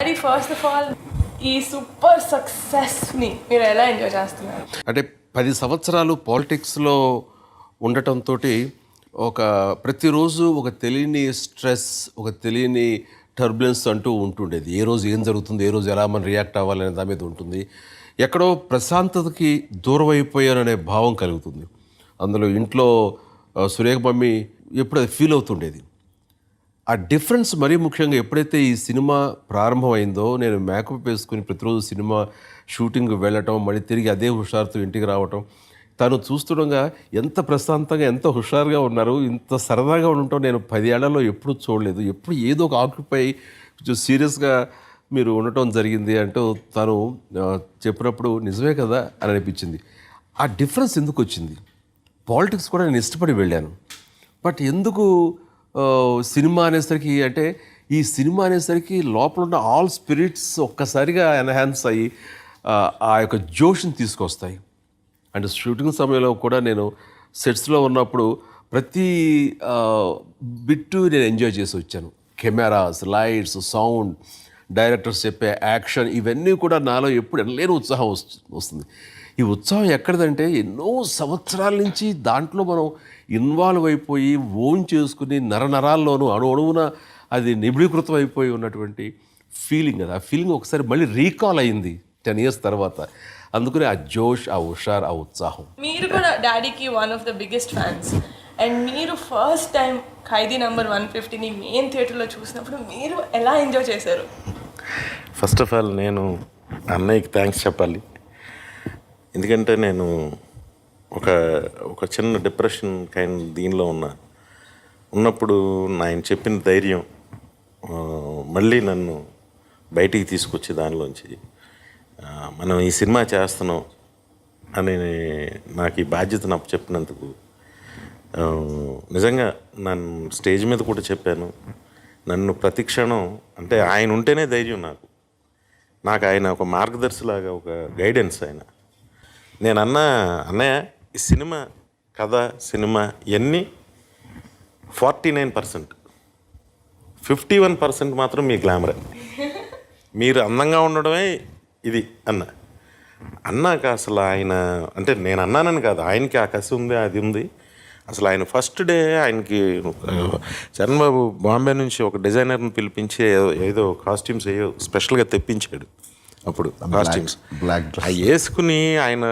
Daddy first of all ఈ super సక్సెస్ని మీరు ఎలా ఎంజాయ్ చేస్తున్నారు? అంటే 10 సంవత్సరాలు పాలిటిక్స్లో ఉండటంతో ఒక ప్రతిరోజు ఒక తెలియని స్ట్రెస్, ఒక తెలియని టర్బులెన్స్ అంటూ ఉంటుండేది. ఏ రోజు ఏం జరుగుతుంది, ఏ రోజు ఎలా మనం రియాక్ట్ అవ్వాలనే దాని మీద ఉంటుంది. ఎక్కడో ప్రశాంతతకి దూరం అయిపోయాననే భావం కలుగుతుంది. అందులో ఇంట్లో సురేఖ మమ్మీ ఎప్పుడు అది ఫీల్ అవుతుండేది. ఆ డిఫరెన్స్ మరీ ముఖ్యంగా ఎప్పుడైతే ఈ సినిమా ప్రారంభమైందో, నేను మేకప్ వేసుకుని ప్రతిరోజు సినిమా షూటింగ్ వెళ్ళటం, మళ్ళీ తిరిగి అదే హుషారుతో ఇంటికి రావటం, తను చూస్తుండగా ఎంత ప్రశాంతంగా, ఎంత హుషారుగా ఉన్నారు, ఇంత సరదాగా ఉండటం నేను 10 ఏళ్లలో ఎప్పుడూ చూడలేదు. ఎప్పుడు ఏదో ఒక ఆక్యుపై కొంచెం సీరియస్గా మీరు ఉండటం జరిగింది అంటూ తను చెప్పినప్పుడు నిజమే కదా అని అనిపించింది. ఆ డిఫరెన్స్ ఎందుకు వచ్చింది? పాలిటిక్స్ కూడా నేను ఇష్టపడి వెళ్ళాను, బట్ ఎందుకు సినిమా అనేసరికి, అంటే ఈ సినిమా అనేసరికి లోపల ఉన్న ఆల్ స్పిరిట్స్ ఒక్కసారిగా ఎన్హాన్స్ అయ్యి ఆ యొక్క జోష్ని తీసుకొస్తాయి. అంటే షూటింగ్ సమయంలో కూడా నేను సెట్స్లో ఉన్నప్పుడు ప్రతి బిట్టు నేను ఎంజాయ్ చేసి వచ్చాను. కెమెరాస్, లైట్స్, సౌండ్, డైరెక్టర్స్ చెప్పే యాక్షన్, ఇవన్నీ కూడా నాలో ఎప్పుడు ఎనలేని ఉత్సాహం వస్తుంది. ఈ ఉత్సాహం ఎక్కడిదంటే ఎన్నో సంవత్సరాల నుంచి దాంట్లో మనం ఇన్వాల్వ్ అయిపోయి ఓన్ చేసుకుని నరనరాల్లోనూ అణువున అది నిబిడీకృతం అయిపోయి ఉన్నటువంటి ఫీలింగ్. అది ఆ ఫీలింగ్ ఒకసారి మళ్ళీ రీకాల్ అయింది 10 years తర్వాత. అందుకని ఆ జోష్, ఆ హుషార్, ఆ ఉత్సాహం. మీరు కూడా డాడీకి one of the biggest fans, and మీరు ఫస్ట్ టైం ఖైదీ నంబర్ 150ని మెయిన్ థియేటర్లో చూసినప్పుడు మీరు ఎలా ఎంజాయ్ చేశారు? ఫస్ట్ ఆఫ్ ఆల్ నేను అన్నయ్యకి థ్యాంక్స్ చెప్పాలి. ఎందుకంటే నేను ఒక చిన్న డిప్రెషన్ దీనిలో ఉన్నప్పుడు ఆయన చెప్పిన ధైర్యం మళ్ళీ నన్ను బయటికి తీసుకొచ్చి దానిలోంచి మనం ఈ సినిమా చేస్తున్నాం అని నాకు ఈ బాధ్యతను అప్పచెప్పినందుకు నిజంగా నన్ను స్టేజ్ మీద కూడా చెప్పాను. నన్ను ప్రతి క్షణం, అంటే ఆయన ఉంటేనే ధైర్యం నాకు ఆయన ఒక మార్గదర్శిలాగా, ఒక గైడెన్స్ ఆయన. నేను అన్నయ్య ఈ సినిమా కథ, సినిమా ఇవన్నీ 49%, 51% మాత్రం మీ గ్లామరే, మీరు అందంగా ఉండడమే ఇది అన్నాక అసలు ఆయన, అంటే నేను అన్నానని కాదు, ఆయనకి ఆ కసి ఉంది, అది ఉంది. అసలు ఆయన ఫస్ట్ డే ఆయనకి చరణ్ బాబు బాంబే నుంచి ఒక డిజైనర్ని పిలిపించి ఏదో కాస్ట్యూమ్స్ స్పెషల్గా తెప్పించాడు. అప్పుడు కాస్ట్యూమ్స్ అవి వేసుకుని ఆయన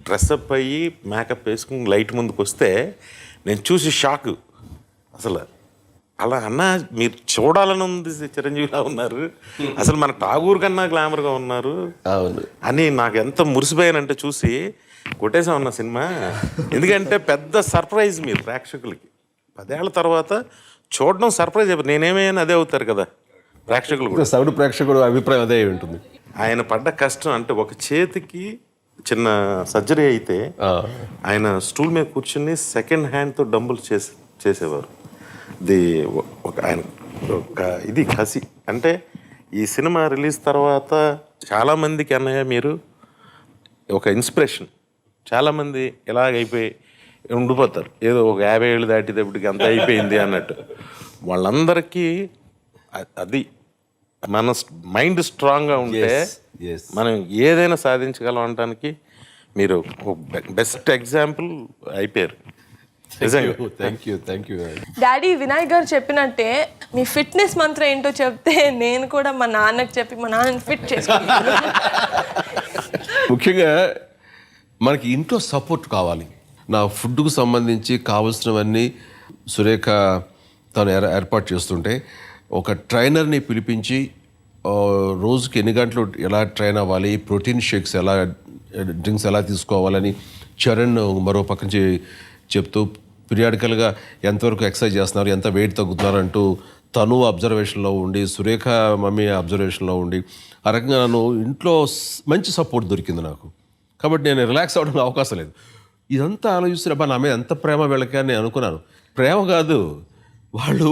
డ్రెస్అప్ అయ్యి మేకప్ వేసుకుని లైట్ ముందుకు వస్తే నేను చూసి షాక్. అసలు అలా మీరు చూడాలని ఉంది, చిరంజీవిలా ఉన్నారు, అసలు మన ఠాగూర్ కన్నా గ్లామర్గా ఉన్నారు అని నాకు ఎంత మురిసిపోయానంటే చూసి కొట్టేసా ఉన్న సినిమా. ఎందుకంటే పెద్ద సర్ప్రైజ్ మీరు ప్రేక్షకులకి 10 ఏళ్ల తర్వాత చూడడం సర్ప్రైజ్. నేనేమైనా అదే అవుతారు కదా ప్రేక్షకులు కూడా. సౌడు ప్రేక్షకుడు అభిప్రాయం అదే ఉంటుంది. ఆయన పడ్డ కష్టం, అంటే ఒక చేతికి చిన్న సర్జరీ అయితే ఆయన స్టూల్ మీద కూర్చుని సెకండ్ హ్యాండ్తో డంబుల్ చేసేవారు. ఆయన ఇది కసి. అంటే ఈ సినిమా రిలీజ్ తర్వాత చాలామందికి అన్నయ్య మీరు ఒక ఇన్స్పిరేషన్. చాలామంది ఇలాగైపోయి ఉండిపోతారు, ఏదో ఒక 50 ఏళ్ళు దాటేటప్పటికి అంత అయిపోయింది అన్నట్టు. వాళ్ళందరికీ అది మన మైండ్ స్ట్రాంగ్గా ఉంటే మనం ఏదైనా సాధించగలం అనడానికి మీరు బెస్ట్ ఎగ్జాంపుల్ అయిపోయారు. Thank you. డాడీ, వినాయక్ గారు చెప్పినట్టే మీ ఫిట్నెస్ మంత్రం ఏంటో చెప్తే నేను కూడా మా నాన్నకి చెప్పి మా నాన్నని ఫిట్ చేసుకుంటాను. ముఖ్యంగా మనకి ఇంట్లో సపోర్ట్ కావాలి. నా ఫుడ్కు సంబంధించి కావాల్సినవన్నీ సురేఖ తను ఏర్పాటు చేస్తుంటే ఒక ట్రైనర్ని పిలిపించి రోజుకి ఎన్ని గంటలు ఎలా ట్రైన్ అవ్వాలి, ప్రోటీన్ షేక్స్ ఎలా, డ్రింక్స్ ఎలా తీసుకోవాలని చరణ్ మరో పక్క నుంచి చెప్తూ, పీరియాడికల్గా ఎంతవరకు ఎక్సర్సైజ్ చేస్తున్నారు, ఎంత వెయిట్ తగ్గుతున్నారు అంటూ తను అబ్జర్వేషన్లో ఉండి, సురేఖ మమ్మీ అబ్జర్వేషన్లో ఉండి, ఆ రకంగా నన్ను ఇంట్లో మంచి సపోర్ట్ దొరికింది నాకు. కాబట్టి నేను రిలాక్స్ అవ్వడానికి అవకాశం లేదు. ఇదంతా ఆలోచిస్తున్నప్పుడు నా మీద ఎంత ప్రేమ వీళ్ళకి అని నేను అనుకున్నాను. ప్రేమ కాదు, వాళ్ళు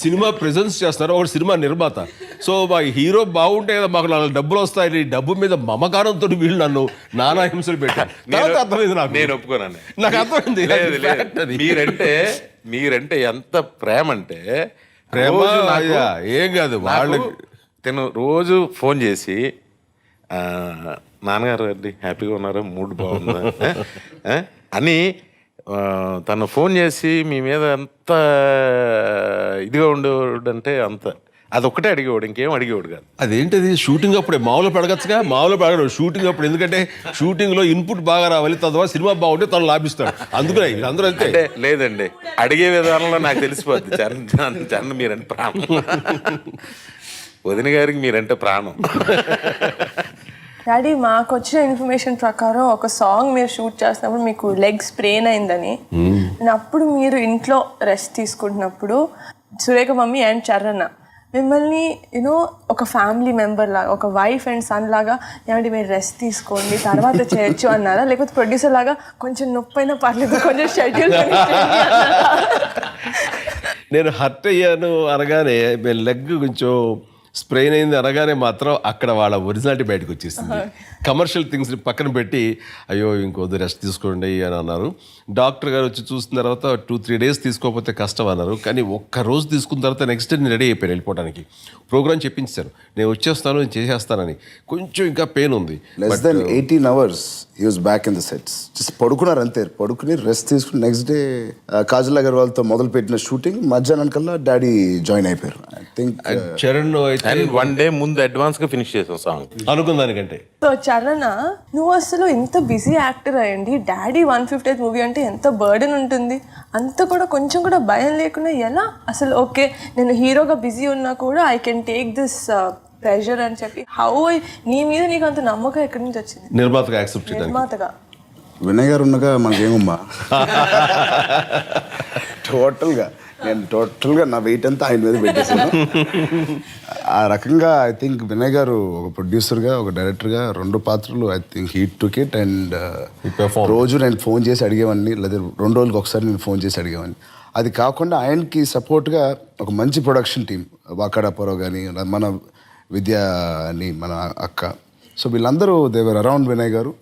సినిమా ప్రెజెన్స్ చేస్తున్నారు, ఒకటి సినిమా నిర్మాత. సో మా హీరో బాగుంటే కదా మాకు 4 డబ్బులు వస్తాయి, డబ్బు మీద మమకారంతో వీళ్ళు నన్ను నానా హింసలు పెట్టారు. అర్థమైంది నాకు, నేను ఒప్పుకోనండి, నాకు అర్థమైంది. మీరంటే ఎంత ప్రేమ అంటే ప్రేమ ఏం కాదు, వాళ్ళు తను రోజు ఫోన్ చేసి నాన్నగారు అండి హ్యాపీగా ఉన్నారా, మూడ్ బాగుందా అని తను ఫోన్ చేసి మీ మీద ఎంత ఇదిగా ఉండేవాడు అంటే అంత అదొక్కటే అడిగేవాడు, ఇంకేం అడిగేవాడు కాదు. అదేంటిది షూటింగ్ అప్పుడే మామూలు పడగచ్చుగా, మామూలు పడగడు షూటింగ్ అప్పుడు, ఎందుకంటే షూటింగ్లో ఇన్పుట్ బాగా రావాలి, తద్వారా సినిమా బాగుంటే తను లాభిస్తాడు. అందుకనే అందరూ అంతే. అంటే లేదండి, అడిగే విధానంలో నాకు తెలిసిపోద్ది చరణ్ మీరంటే ప్రాణం, వదిన గారికి మీరంటే ప్రాణం. డాడీ మాకు వచ్చిన ఇన్ఫర్మేషన్ ప్రకారం ఒక సాంగ్ మీరు షూట్ చేస్తున్నప్పుడు మీకు లెగ్ స్ప్రెయిన్ అయిందని, అప్పుడు మీరు ఇంట్లో రెస్ట్ తీసుకుంటున్నప్పుడు సురేఖ మమ్మీ అండ్ చరణ్ మిమ్మల్ని యూనో ఒక ఫ్యామిలీ మెంబర్ లాగా, ఒక వైఫ్ అండ్ సన్ లాగా, ఏమంటే మీరు రెస్ట్ తీసుకోండి తర్వాత చేయొచ్చు అన్నారా, లేకపోతే ప్రొడ్యూసర్ లాగా కొంచెం నొప్పి అయినా పర్లేదు కొంచెం షెడ్యూల్ నేను హర్ట్ అయ్యాను అనగానే లెగ్ కొంచెం స్ప్రెయిన్ అయింది అనగానే మాత్రం అక్కడ వాళ్ళ ఒరిజినాలిటీ బయటకు వచ్చేసింది. కమర్షియల్ థింగ్స్ పక్కన పెట్టి అయ్యో ఇంకొద్ది రెస్ట్ తీసుకోండి అని అన్నారు. డాక్టర్ గారు వచ్చి చూసిన తర్వాత 2-3 డేస్ తీసుకోకపోతే కష్టం అన్నారు. కానీ ఒక్క రోజు తీసుకున్న తర్వాత నెక్స్ట్ డే నేను రెడీ అయిపోయాను వెళ్ళిపోవడానికి. ప్రోగ్రామ్ చెప్పించారు, నేను వచ్చేస్తాను, నేను చేసేస్తానని. కొంచెం ఇంకా పెయిన్ ఉంది. Less than 18 hours he was back in the sets. Just పడుకున్నారు అంతే, పడుకుని రెస్ట్ తీసుకుని నెక్స్ట్ డే కాజల్ అగర్వాల్తో మొదలు పెట్టిన షూటింగ్ మధ్యాహ్నం కల్లా డాడీ జాయిన్ అయిపోయారు. ఐ థింక్ చరణ్ అయితే వన్ డే ముందు అడ్వాన్స్గా ఫినిష్ చేసాం సాంగ్ అనుకున్న దానికంటే. సో చరణ్, నువ్వు అసలు ఇంత బిజీ యాక్టర్ అయ్యండి, డాడీ 150th మూవీ అంటే ఎంత బర్డెన్ ఉంటుంది, అంత కూడా కొంచెం కూడా భయం లేకుండా ఎలా అసలు ఓకే నేను హీరోగా బిజీ ఉన్నా కూడా I can take this pressure అని చెప్పి నీ మీద నీకు అంత నమ్మకం ఎక్కడి నుంచి వచ్చింది? నిర్మాతగా యాక్సెప్ట్ చేయడానికి. నిర్మాతగా వినయ్ గారు ఉండగా మనకేమమ్మా, టోటల్గా నా వెయిట్ అంతా ఆయన మీద పెట్టేసాను. ఆ రకంగా ఐ థింక్ వినయ్ గారు ఒక ప్రొడ్యూసర్గా, ఒక డైరెక్టర్గా 2 పాత్రలు I think he took it. And రోజు నేను ఫోన్ చేసి అడిగేవాడిని, లేదా 2 రోజులకు ఒకసారి నేను ఫోన్ చేసి అడిగేవాడిని. అది కాకుండా ఆయనకి సపోర్ట్గా ఒక మంచి ప్రొడక్షన్ టీం, వాకాడాపురం కానీ, మన విద్య అని మన అక్క, సో వీళ్ళందరూ దేవర్ అరౌండ్ వినయ్ గారు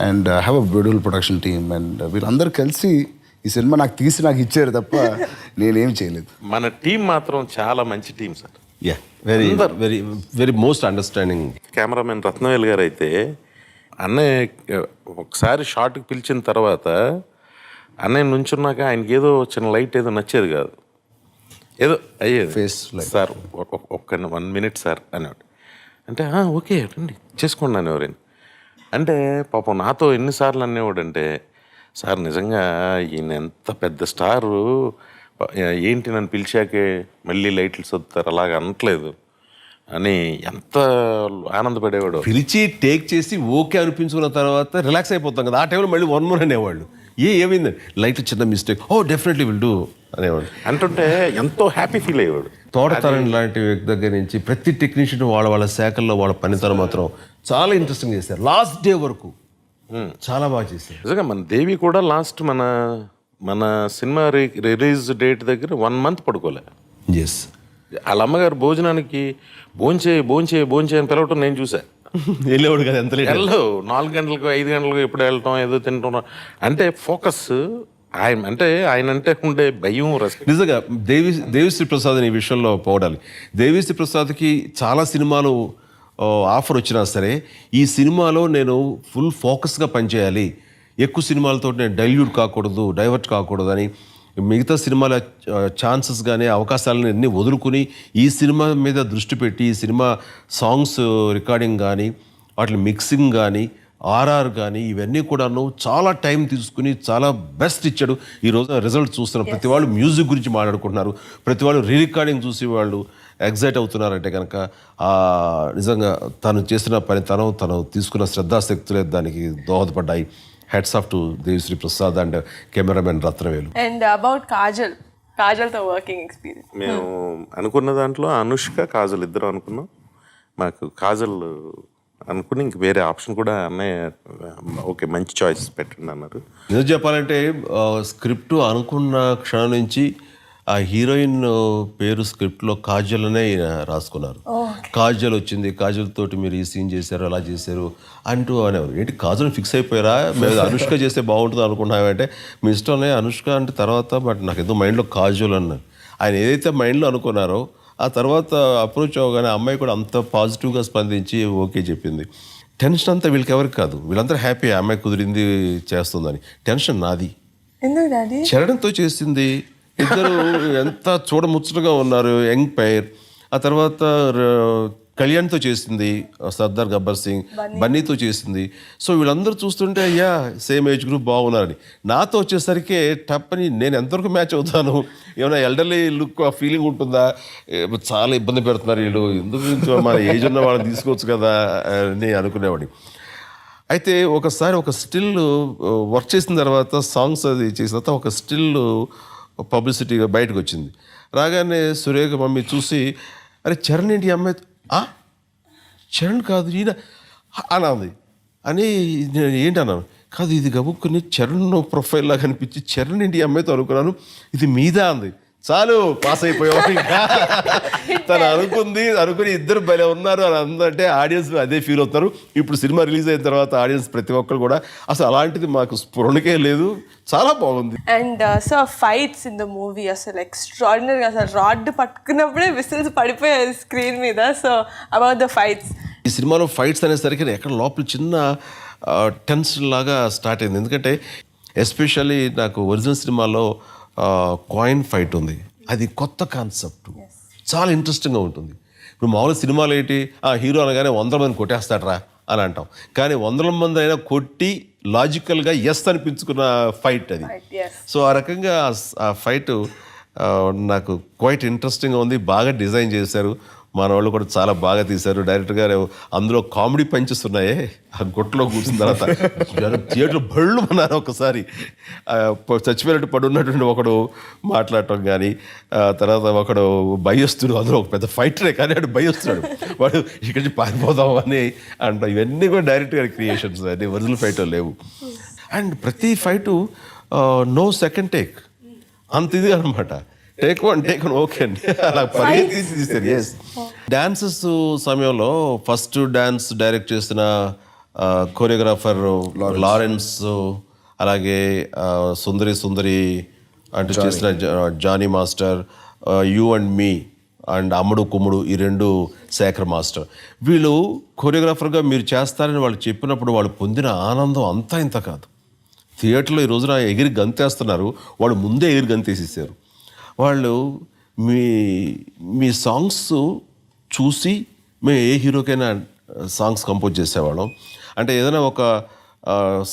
and have a beautiful production team. And వీళ్ళందరూ కలిసి ఈ సినిమా నాకు ఇచ్చారు తప్ప నేనేం చేయలేదు. మన టీం మాత్రం చాలా మంచి team sir. Yeah, very very very most understanding. Cameraman Rathnavel గారు అయితే అన్నయ్య ఒకసారి షార్ట్కి పిలిచిన తర్వాత అన్నయ్య నుంచున్నాక ఆయనకి ఏదో చిన్న లైట్ ఏదో నచ్చేది కాదు, ఏదో అయ్యేది ఫేస్ సార్ ఒక్క 1 minute సార్ అనేవాడు. అంటే ఓకే రండి చేసుకోండి అనేవారు. అంటే పాపం నాతో ఎన్నిసార్లు అనేవాడు అంటే, సార్ నిజంగా ఈయన ఎంత పెద్ద స్టారు, ఏంటి నన్ను పిలిచాకే మళ్ళీ లైట్లు సొత్తారు అలాగ అనట్లేదు అని ఎంత ఆనందపడేవాడు. పిలిచి టేక్ చేసి ఓకే అనిపించుకున్న తర్వాత రిలాక్స్ అయిపోతాం కదా, ఆ టైంలో మళ్ళీ 1 more అనేవాళ్ళు. ఏమైంది లైట్ చిన్న మిస్టేక్, డెఫినెట్లీ విల్ డూ అనేవాడు. అంటుంటే ఎంతో హ్యాపీ ఫీల్ అయ్యేవాడు. తోటతరం లాంటి వ్యక్తి దగ్గర నుంచి ప్రతి టెక్నీషియన్ వాళ్ళ శాఖల్లో వాళ్ళ పనితనం మాత్రం చాలా ఇంట్రెస్టింగ్ చేశారు. లాస్ట్ డే వరకు చాలా బాగా చేశారు. నిజంగా మన దేవి కూడా లాస్ట్ మన సినిమా రిలీజ్ డేట్ దగ్గర 1 month పడుకోలే. ఎస్, వాళ్ళ అమ్మగారు భోజనానికి భోంచే అని పిలవటం నేను చూసా. వెళ్ళేవాడు కదా, ఎంత లేట్ 4 గంటలకు 5 గంటలకు ఎప్పుడు వెళ్ళటం, ఏదో తింటాం అంటే ఫోకస్ ఆయన అంటే ఉండే భయం, రెస్పెక్ట్. నిజంగా దేవిశ్రీ ప్రసాద్ ఈ విషయంలో పోవడాలి. దేవిశ్రీ ప్రసాద్కి చాలా సినిమాలు ఆఫర్ వచ్చినా సరే ఈ సినిమాలో నేను ఫుల్ ఫోకస్గా పనిచేయాలి, ఎక్కువ సినిమాలతో నేను డైవర్ట్ కాకూడదు అని మిగతా సినిమాల ఛాన్సెస్ కానీ అవకాశాలను అన్నీ వదులుకుని ఈ సినిమా మీద దృష్టి పెట్టి ఈ సినిమా సాంగ్స్ రికార్డింగ్ కానీ వాటి మిక్సింగ్ కానీ ఆర్ఆర్ కానీ ఇవన్నీ కూడాను చాలా టైం తీసుకుని చాలా బెస్ట్ ఇచ్చాడు. ఈ రోజు రిజల్ట్ చూస్తున్నారు, ప్రతి వాళ్ళు మ్యూజిక్ గురించి మాట్లాడుకుంటున్నారు, ప్రతి వాళ్ళు రికార్డింగ్ చూసి వాళ్ళు ఎగ్జైట్ అవుతున్నారంటే కనుక నిజంగా తను చేసిన పనితనం, తను తీసుకున్న శ్రద్ధాశక్తులే దానికి దోహదపడ్డాయి. Hats off to Devi Sri Prasad and cameraman Rathnavelu. And about కాజల్తో వర్కింగ్ ఎక్స్పీరియన్స్. మేము అనుకున్న దాంట్లో అనుష్క, కాజల్ ఇద్దరు అనుకున్నాం. మాకు కాజల్ అనుకుని ఇంక వేరే ఆప్షన్ కూడా అన్నయ్య ఓకే మంచి చాయిస్ పెట్టండి అన్నారు. నిజం చెప్పాలంటే స్క్రిప్ట్ అనుకున్న క్షణం నుంచి ఆ హీరోయిన్ పేరు స్క్రిప్ట్లో కాజల్ అనే రాసుకున్నారు. కాజల్ వచ్చింది, కాజల్ తోటి మీరు ఈ సీన్ చేశారు, అలా చేశారు అంటూ అనేవారు. ఏంటి కాజల్ ఫిక్స్ అయిపోయారా, మేము అనుష్క చేస్తే బాగుంటుంది అనుకున్నామంటే మీ ఇష్టంలో అనుష్క అంటే తర్వాత బట్ నాకు ఏదో మైండ్లో కాజల్ అన్నారు. ఆయన ఏదైతే మైండ్లో అనుకున్నారో ఆ తర్వాత అప్రోచ్ అవ్వగానే అమ్మాయి కూడా అంత పాజిటివ్గా స్పందించి ఓకే చెప్పింది. టెన్షన్ అంతా వీళ్ళకి ఎవరికి కాదు, వీళ్ళందరూ హ్యాపీ అమ్మాయి కుదిరింది చేస్తుందని. టెన్షన్ నాది. ఎందుకు డాడీ? చరణంతో చేసింది, ఇద్దరు ఎంత చూడముచ్చటగా ఉన్నారు, యంగ్ పైర్. ఆ తర్వాత కళ్యాణ్తో చేసింది, సర్దార్ గబ్బర్ సింగ్, బన్నీతో చేసింది. సో వీళ్ళందరూ చూస్తుంటే అయ్యా సేమ్ ఏజ్ గ్రూప్ బాగున్నారని. నాతో వచ్చేసరికి టప్పని నేను ఎంతవరకు మ్యాచ్ అవుతాను, ఏమైనా ఎల్డర్లీ లుక్ ఆ ఫీలింగ్ ఉంటుందా, చాలా ఇబ్బంది పెడుతున్నారు వీళ్ళు, ఎందుకు మన ఏజ్ ఉన్న వాళ్ళని తీసుకోవచ్చు కదా అని అనుకునేవాడిని. అయితే ఒకసారి ఒక స్టిల్ వర్క్ చేసిన తర్వాత, సాంగ్స్ అది చేసిన తర్వాత ఒక స్టిల్ పబ్లిసిటీగా బయటకు వచ్చింది. రాగానే సురేఖ మమ్మీ చూసి అరే చరణ్ ఏంటి అమ్మాయి, చరణ్ కాదు ఈయన అన్నది అని. నేను ఏంటి అన్నాను, కాదు ఇది గబుక్కుని చరణ్ ప్రొఫైల్ లాగా అనిపించి చరణ్ ఏంటి అమ్మాయితో అనుకున్నాను, ఇది మీదా అంది. చాలు పాస్ అయిపోయావు. ఇంకా తను అనుకుని ఇద్దరు భలే ఉన్నారు అని అందంటే ఆడియన్స్ అదే ఫీల్ అవుతారు. ఇప్పుడు సినిమా రిలీజ్ అయిన తర్వాత ఆడియన్స్ ప్రతి ఒక్కరు కూడా అసలు అలాంటిది మాకు స్ఫురణకే లేదు, చాలా బాగుంది. And so fights in the movie అసలు ఎక్స్ట్రాడినరీ, అసలు రాడ్ పట్టుకున్నప్పుడే విసిల్స్ పడిపోయాయి స్క్రీన్ మీద. సో అబౌట్ ద ఫైట్స్, ఈ సినిమాలో ఫైట్స్ అనేసరికి ఎక్కడ లోపల చిన్న టెన్షన్ లాగా స్టార్ట్ అయింది. ఎందుకంటే ఎస్పెషల్లీ నాకు ఒరిజినల్ సినిమాలో కాయిన్ ఫైట్ ఉంది, అది కొత్త కాన్సెప్ట్, చాలా ఇంట్రెస్టింగ్గా ఉంటుంది. ఇప్పుడు మామూలు సినిమాలు ఏంటి, హీరో అనగానే 100 మంది కొట్టేస్తాడరా అని అంటాం, కానీ 100 మంది అయినా కొట్టి లాజికల్గా ఎస్ అనిపించుకున్న ఫైట్ అది. సో ఆ రకంగా ఆ ఫైట్ నాకు క్వైట్ ఇంట్రెస్టింగ్గా ఉంది, బాగా డిజైన్ చేశారు, మన వాళ్ళు కూడా చాలా బాగా తీశారు. డైరెక్టర్ గారు అందులో కామెడీ పంచెస్ ఉన్నాయే, ఆ గుట్టలో కూర్చున్న తర్వాత థియేటర్ బళ్ళు అన్నారు. ఒకసారి చచ్చిపోయినట్టు పడున్నటువంటి ఒకడు మాట్లాడటం కానీ, తర్వాత ఒకడు భయస్తుడు, అందులో ఒక పెద్ద ఫైటరే కానీ వాడు భయస్తున్నాడు, వాడు ఇక్కడి నుంచి పారిపోదాం అని అంట. ఇవన్నీ కూడా డైరెక్టర్ గారి క్రియేషన్స్, అన్ని ఒరిజినల్ ఫైట్ లేవు. అండ్ ప్రతి ఫైటు నో సెకండ్ టేక్, అంత ఇది అనమాట. టేక్ వన్ ఓకే అండి, అలా పరిగెత్తి తీస్తారు. ఎస్, డాన్సెస్ సమయంలో ఫస్ట్ డాన్స్ డైరెక్ట్ చేసిన కోరియోగ్రాఫర్ లారెన్స్, అలాగే సుందరి అంటూ చేసిన Jani master, you and me and Ammudu Kummudu, ఈ 2 శేఖర్ మాస్టర్. వీళ్ళు కోరియోగ్రాఫర్గా మీరు చేస్తారని వాళ్ళు చెప్పినప్పుడు వాళ్ళు పొందిన ఆనందం అంతా ఇంత కాదు. థియేటర్లో ఈ రోజున ఎగిరి గంతేస్తున్నారు, వాళ్ళు ముందే ఎగిరి గంతేసేసారు. వాళ్ళు మీ సాంగ్స్ చూసి మేము ఏ హీరోకైనా సాంగ్స్ కంపోజ్ చేసేవాళ్ళం. అంటే ఏదైనా ఒక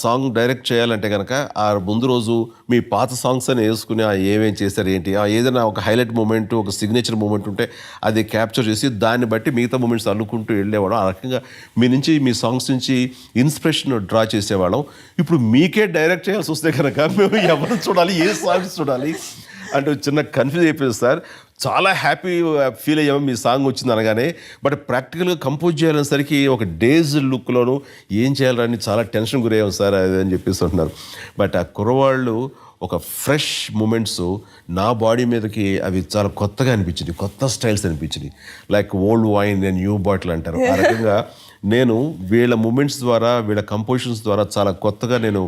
సాంగ్ డైరెక్ట్ చేయాలంటే కనుక ఆ ముందు రోజు మీ పాత సాంగ్స్ అని వేసుకుని ఏమేం చేశారు ఏంటి, ఏదైనా ఒక హైలైట్ మూమెంట్, ఒక సిగ్నేచర్ మూమెంట్ ఉంటే అది క్యాప్చర్ చేసి దాన్ని బట్టి మిగతా మూమెంట్స్ అనుకుంటూ వెళ్ళేవాళ్ళం. ఆ రకంగా మీ సాంగ్స్ నుంచి ఇన్స్పిరేషన్ డ్రా చేసేవాళ్ళం. ఇప్పుడు మీకే డైరెక్ట్ చేయాల్సి వస్తే కనుక మేము ఎవరు చూడాలి, ఏ సాంగ్స్ చూడాలి అంటే చిన్న కన్ఫ్యూజ్ అయిపోయింది సార్. చాలా హ్యాపీ ఫీల్ అయ్యాము మీ సాంగ్ వచ్చింది అనగానే. బట్ ప్రాక్టికల్గా కంపోజ్ చేయాలనేసరికి ఒక డేజ్ లుక్లోనూ ఏం చేయాలని చాలా టెన్షన్ గురయ్యాం సార్ అది అని చెప్పేసి అంటున్నారు. బట్ ఆ కుర్రవాళ్ళు ఒక ఫ్రెష్ మూమెంట్స్ నా బాడీ మీదకి అవి చాలా కొత్తగా అనిపించింది, కొత్త స్టైల్స్ అనిపించింది. Like old wine and new bottle అంటారు. ఆ రకంగా నేను వీళ్ళ మూమెంట్స్ ద్వారా, వీళ్ళ కంపోజిషన్స్ ద్వారా చాలా కొత్తగా నేను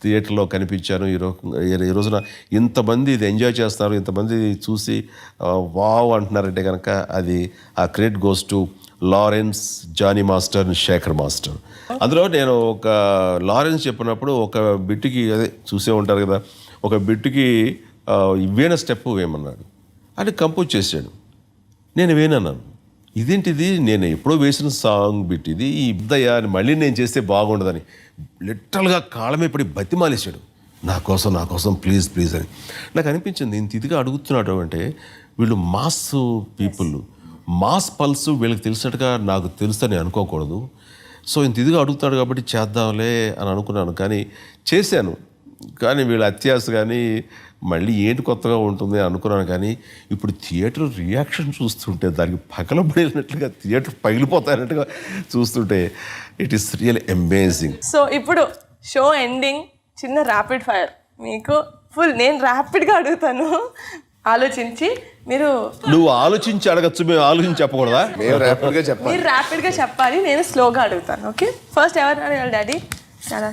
థియేటర్లో కనిపించాను. ఈ రోజున ఇంతమంది ఇది ఎంజాయ్ చేస్తారు, ఇంతమంది చూసి వావ్ అంటున్నారంటే కనుక అది ఆ credit goes to Lawrence, Jani master, Shekhar master. అందులో నేను ఒక లారెన్స్ చెప్పినప్పుడు ఒక బిట్టుకి, అదే చూసే ఉంటారు కదా, ఒక బిట్టుకి వీణ స్టెప్ వేయమన్నాడు, అది కంపోజ్ చేశాడు. నేను వేనన్నాను, ఇదేంటిది నేను ఎప్పుడో వేసిన సాంగ్ బిట్ ఇది, ఈ ఇద్దయ్య అని మళ్ళీ నేను చేస్తే బాగుండదని లిటరల్గా కాళ్ళమే పడి బతిమాలేశాడు, నా కోసం ప్లీజ్ అని. నాకు అనిపించింది ఇంత ఇదిగా అడుగుతున్నాడు అంటే వీళ్ళు మాస్ పీపుల్, మాస్ పల్స్ వీళ్ళకి తెలిసినట్టుగా నాకు తెలుసని అనుకోకూడదు. సో ఇంత ఇదిగా అడుగుతాడు కాబట్టి చేద్దాంలే అని అనుకున్నాను, కానీ చేశాను. కానీ వీళ్ళ అత్యాస కానీ మళ్ళీ ఏంటి కొత్తగా ఉంటుంది అనుకున్నాను. కానీ ఇప్పుడు థియేటర్ రియాక్షన్ చూస్తుంటే దానికి పగలబడినట్లుగా, థియేటర్ పగిలిపోతాయన్నట్టుగా చూస్తుంటే it is real amazing. So ఇప్పుడు షో ఎండింగ్ చిన్న ర్యాపిడ్ ఫైర్ మీకు ఫుల్, నేను ర్యాపిడ్గా అడుగుతాను, ఆలోచించి నువ్వు ఆలోచించి అడగచ్చు, మేము ఆలోచించి చెప్పకూడదా? మేము ర్యాపిడ్గా చెప్పాలి, మీరు ర్యాపిడ్గా చెప్పాలి, నేను స్లోగా అడుగుతాను. ఓకే, ఫస్ట్ ఎవరు అడగాలి? డాడీ చాలా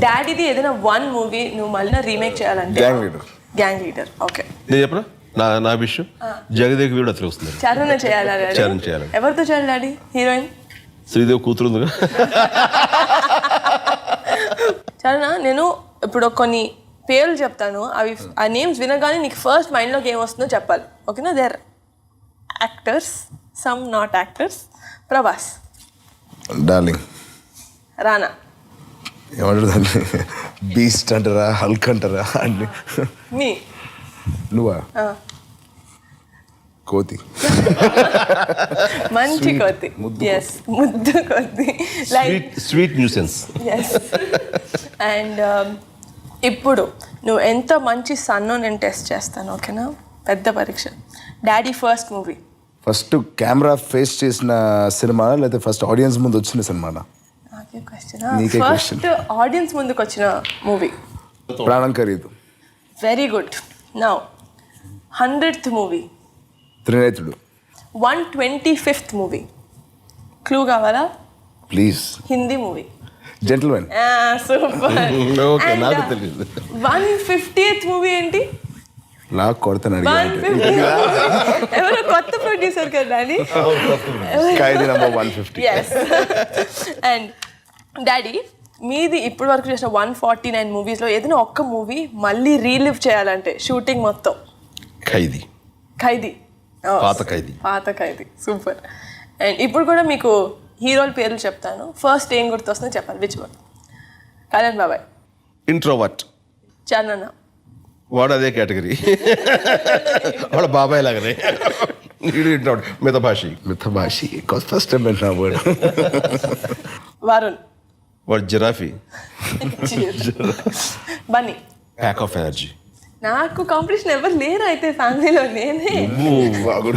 డాడీది ఏదైనా 1 మూవీ నువ్వు మళ్ళీ రీమేక్ చేయాలంటే? Gang leader. Gang leader. Okay, నేను చెప్పనా? నా విషయం జగదేక్ వీడు అతను వస్తుంది. చరణ్ చేయాలా డాడీ? చరణ్ చేయాలి. ఎవరితో చేయాలి డాడీ? హీరోయిన్ శ్రీదేవి కూతురు ఉందిగా. చరణ్, నేను ఇప్పుడు కొన్ని పేర్లు చెప్తాను, అవి ఆ నేమ్స్ వినగానే నీకు ఫస్ట్ మైండ్లోకి ఏం వస్తుందో చెప్పాలి, ఓకేనా? There actors, some not actors. Prabhas, darling. Rana, ఏమంటారు దాన్ని, బీస్ట్ అంటారా, హల్క్ అంటారా అన్ని. మీ నువ్వా? కోతి. మంచి కోతి, ఎస్, ముద్దు కోతి, like sweet nuisance. Yes. And ఇప్పుడు నువ్వు ఎంత మంచి సన్నో నేను టెస్ట్ చేస్తాను, ఓకేనా? పెద్ద పరీక్ష. Daddy first movie. First camera face చేసిన సినిమా లేకపోతే ఫస్ట్ ఆడియన్స్ ముందు వచ్చిన సినిమానా? నాకే క్వశ్చన్. నీకే ఫస్ట్ ఆడియన్స్ ముందుకు వచ్చిన movie. Pranam Khareedu. Very good. Now 100th movie. Trinetrudu. 125th movie. Clue కావాలా? Please. Hindi movie. Gentleman. Super. Okay, నాకు తెలియదు. 150th మూవీ ఏంటి? లాక్ కొడతాను అడిగి. 150. ఎవరో కొత్త ప్రొడ్యూసర్ కదా daddy. Khaidi number 150. Yes. And daddy, మీది ఇప్పటి వరకు చేసిన 149 మూవీస్లో ఏదైనా ఒక్క మూవీ మళ్ళీ రీలివ్ చేయాలంటే షూటింగ్ మొత్తం? ఖైదీ. ఖైదీ. పాత ఖైదీ. పాత ఖైదీ, సూపర్. అండ్ ఇప్పుడు కూడా మీకు హీరోల పేర్లు చెప్తాను, ఫస్ట్ ఏం గుర్తొస్తుందో చెప్పాలి. Which one? కళ్యాణ్ బాబాయ్. ఇంట్రోవర్ట్. చరణ్. వాడు అదే కేటగిరీ. వాళ్ళ బాబాయ్ లాగానే. మితభాషి. మితభాషి ఫస్ట్ టైం పెట్టిన వర్డ్. వరుణ్. వాడు giraffe. Bunny. Pack of energy. నాకు కాంపిటీషన్ ఎవరు లేరు అయితే ఫ్యామిలీలో, నేనే.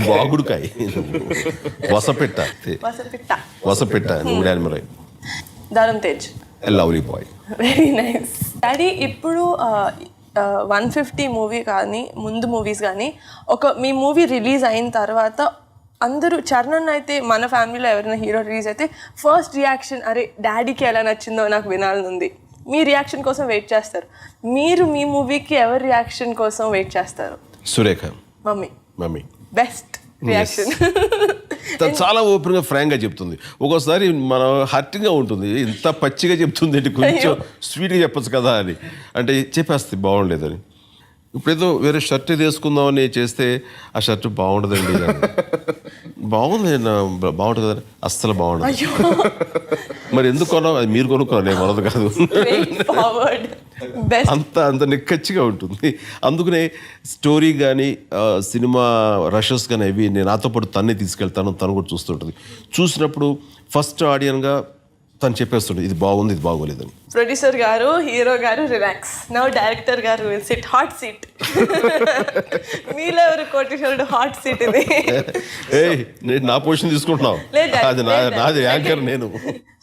వాగుడుకాయ. వసపెట్ట. వసపిట్ట. వసపెట్ట. నువ్వు animal. Dharam Tej. Lovely bye. Very nice. Daddy, ఇప్పుడు 150 మూవీ కానీ ముందు మూవీస్ కానీ మీ మూవీ రిలీజ్ అయిన తర్వాత అందరూ, చరణ్ అయితే మన ఫ్యామిలీలో ఎవరైనా హీరో రిలీజ్ అయితే ఫస్ట్ రియాక్షన్, అరే డాడీకి ఎలా నచ్చిందో నాకు వినాలనుంది. మీ రియాక్షన్ కోసం వెయిట్ చేస్తారు. మీరు మీ మూవీకి ఎవరి రియాక్షన్ కోసం వెయిట్ చేస్తారు? సురేఖ. మమ్మీ. Best reaction. తను చాలా ఓపెన్గా ఫ్రాంక్గా చెప్తుంది. ఒక్కోసారి మనం హర్టింగ్గా ఉంటుంది, ఇంత పచ్చిగా చెప్తుంది ఏంటి, కొంచెం స్వీట్గా చెప్పచ్చు కదా అని. అంటే చెప్పేస్తుంది బాగుండలేదని. ఇప్పుడేదో వేరే షర్ట్ వేసుకుందామని చేస్తే ఆ షర్ట్ బాగుండదండి. బాగుంది, బాగుంటుంది కదా, అస్సలు బాగుండదు. మరి ఎందుకు కొన్నావు? అది మీరు కొనుక్కున్నా, నేను కొనదు కాదు. అంత నిక్కచ్చిగా ఉంటుంది. అందుకనే స్టోరీ కానీ సినిమా రషెస్ కానీ అవి నేను నాతో పాటు తన్నే తీసుకెళ్తాను, తను కూడా చూస్తుంటుంది. చూసినప్పుడు ఫస్ట్ ఆడియన్గా తను చెప్పేస్తుండే ఇది బాగుంది, ఇది బాగోలేదని. ప్రొడ్యూసర్ గారు, హీరో గారు రిలాక్స్, నౌ డైరెక్టర్ గారు విల్ సిట్ హాట్ సీట్. మీలో ఎవరు కోటేశ్వరుడు హాట్ సీట్ ఇది? నేను నా పొజిషన్ తీసుకుంటున్నావు, అది నాది యాంకర్ నేను.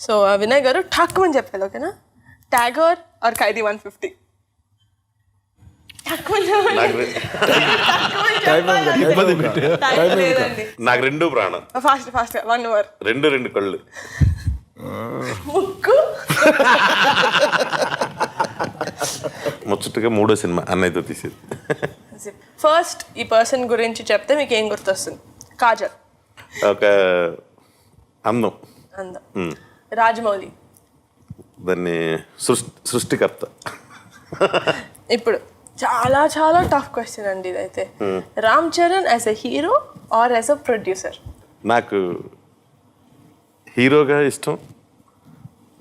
సో వినయ్ గారు ఠక్ అని చెప్పాలి, ఓకేనా? ట్యాగోర్ ఆర్ ఖైదీ 150? నాకు రెండు ప్రాణం. Fast 1 hour. రెండు కళ్ళు. ముక్కు. ముచ్చటగా మూడో సినిమా అన్నయ్యతో తీసేది. ఫస్ట్ ఈ పర్సన్ గురించి చెప్తే మీకు ఏం గుర్తొస్తుంది? కాజల్. ఒక అందం. రాజమౌళి. దాన్ని సృష్టికర్త. ఇప్పుడు చాలా చాలా టఫ్ క్వశ్చన్ అండి ఇదైతే. Ram Charan as a hero or as a producer? నాకు హీరోగా ఇష్టం,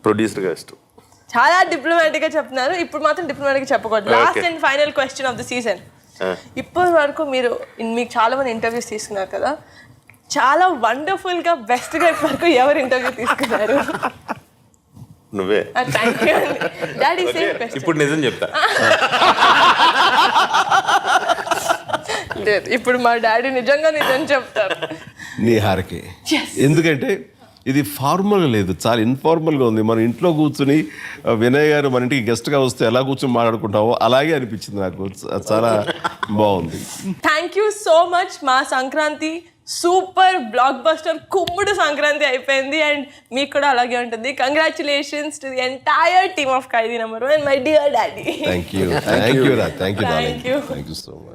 ప్రొడ్యూసర్గా ఇష్టం. చాలా డిప్లొమాటిక్ గా చెప్తున్నారు. ఇప్పుడు మాత్రం డిప్లొమాటిక్ గా చెప్పకూడదు. Last and final question of the season. ఇప్పటి వరకు మీకు చాలా మంది ఇంటర్వ్యూస్ తీసుకున్నారు కదా, చాలా వండర్ఫుల్ గా బెస్ట్ గా ఇప్పటి వరకు ఎవరు ఇంటర్వ్యూ తీసుకున్నారు? నువ్వే. Daddy same question. ఇప్పుడు నిజం చెప్తా. ఇప్పుడు మా డాడీ నిజంగా నిజం చెప్తారు. నీ హారకే. ఎందుకంటే ఇది ఫార్మల్గా లేదు, చాలా ఇన్ఫార్మల్గా ఉంది. మన ఇంట్లో కూర్చుని వినయ్ గారు మన ఇంటికి గెస్ట్గా వస్తే ఎలా కూర్చొని మాట్లాడుకుంటావో అలాగే అనిపించింది నాకు. చాలా బాగుంది. Thank you so much. మా సంక్రాంతి సూపర్ బ్లాక్ బస్టర్ కుమ్ముడు సంక్రాంతి అయిపోయింది, అండ్ మీకు కూడా అలాగే ఉంటుంది. Congratulations to the entire team of Khaidi number 1 and my dear daddy. Thank you. Thank you so much.